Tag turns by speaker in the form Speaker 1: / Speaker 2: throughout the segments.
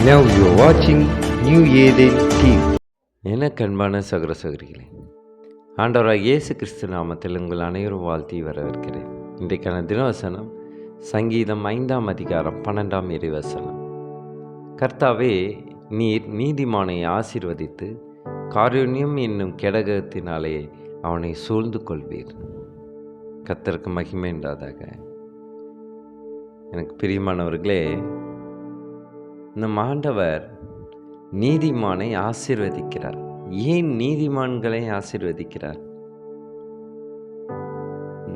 Speaker 1: Now you are watching New Eden TV. எனக்கு அன்பான சகோதர சகோதரிகளே, ஆண்டவராக இயேசு கிறிஸ்து நாமத்தில் உங்கள் அனைவரும் வாழ்த்தி வரவேற்கிறேன். இன்றைக்கான தினவசனம் சங்கீதம் 5ஆம் அதிகாரம் 12ஆம் இறைவசனம். கர்த்தாவே, நீர் நீதிமானை ஆசீர்வதித்து காருண்யம் என்னும் கேடகத்தினாலே அவனை சூழ்ந்து கொள்வீர். கர்த்தருக்கு மகிமை உண்டாதாக. எனக்கு பிரியமானவர்களே, நம் ஆண்டவர் நீதிமானை ஆசீர்வதிக்கிறார். ஏன் நீதிமான்களை ஆசீர்வதிக்கிறார்?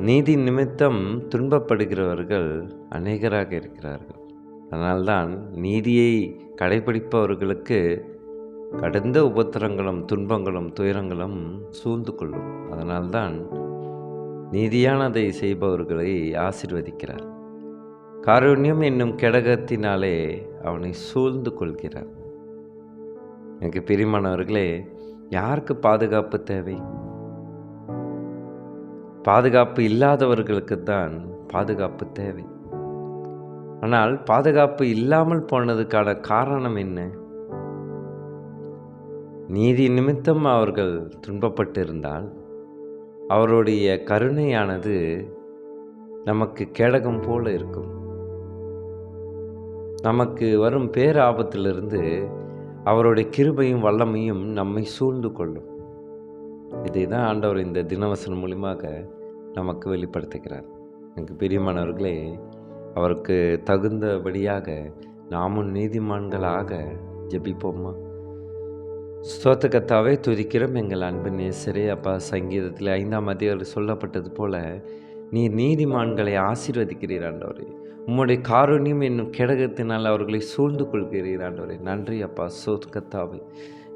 Speaker 1: நீதி நிமித்தம் துன்பப்படுகிறவர்கள் அநேகராக இருக்கிறார்கள். அதனால்தான் நீதியை கடைபிடிப்பவர்களுக்கு கடந்த உபத்திரங்களும் துன்பங்களும் துயரங்களும் சூழ்ந்து கொள்ளும். அதனால்தான் நீதியானதை செய்பவர்களை ஆசீர்வதிக்கிறார். காருண்யம் என்னும் கேடகத்தினாலே அவனை சூழ்ந்து கொள்கிறார். எனக்கு பிரியமானவர்களே, யாருக்கு பாதுகாப்பு தேவை? பாதுகாப்பு இல்லாதவர்களுக்கு தான் பாதுகாப்பு தேவை. ஆனால் பாதுகாப்பு இல்லாமல் போனதுக்கான காரணம் என்ன? நீதி நிமித்தம் அவர்கள் துன்பப்பட்டிருந்தால் அவருடைய கருணையானது நமக்கு கேடகம் போல இருக்கும். நமக்கு வரும் பேராபத்திலிருந்து அவருடைய கிருபையும் வல்லமையும் நம்மை சூழ்ந்து கொள்ளும். இதை தான் ஆண்டவர் இந்த தினவசனம் மூலியமாக நமக்கு வெளிப்படுத்துகிறார். எனக்கு பிரியமானவர்களே, அவருக்கு தகுந்தபடியாக நாமும் நீதிமான்களாக ஜெபிப்போமா? ஸ்தோத்திர கர்த்தாவே, துதிக்கிறோம் எங்கள் அன்பு நேசரே. அப்பா, சங்கீதத்தில் 5ஆம் அதிகாரத்தில் சொல்லப்பட்டது போல நீர் நீதிமான்களை ஆசீர்வதிக்கிறீர் ஆண்டவரே. உம்முடைய காருண்யம் என்னும் கேடகத்தினால் அவர்களை சூழ்ந்து கொள்கிறீர் ஆண்டவரே. நன்றி அப்பா. ஸ்தோத்திர கர்த்தாவே,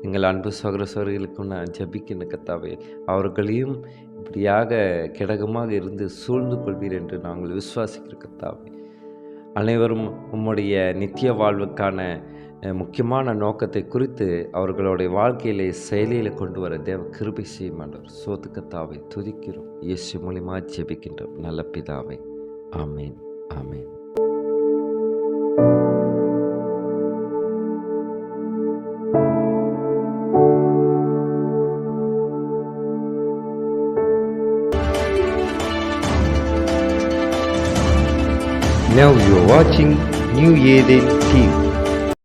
Speaker 1: எங்கள் அன்பு சகோதர சகோதரிகளுக்கும் நான் ஜெபிக்கின்ற கர்த்தாவே, அவர்களையும் இப்படியாக கேடகமாக இருந்து சூழ்ந்து கொள்வீர் என்று நாங்கள் விசுவாசிக்கிற கர்த்தாவே. அனைவரும் உம்முடைய நித்திய வாழ்வுக்கான முக்கியமான நோக்கத்தை குறித்து அவர்களுடைய வாழ்க்கையிலே செயலில் கொண்டு வர தேவ கிருபை செய்யும் ஆண்டவர். ஸ்தோத்திர கர்த்தாவே, துதிக்கிறோம். இயேசு மூலமாக ஜெபிக்கின்றோம் நல்ல பிதாவே. ஆமேன், ஆமேன். Now you are watching New Eden TV.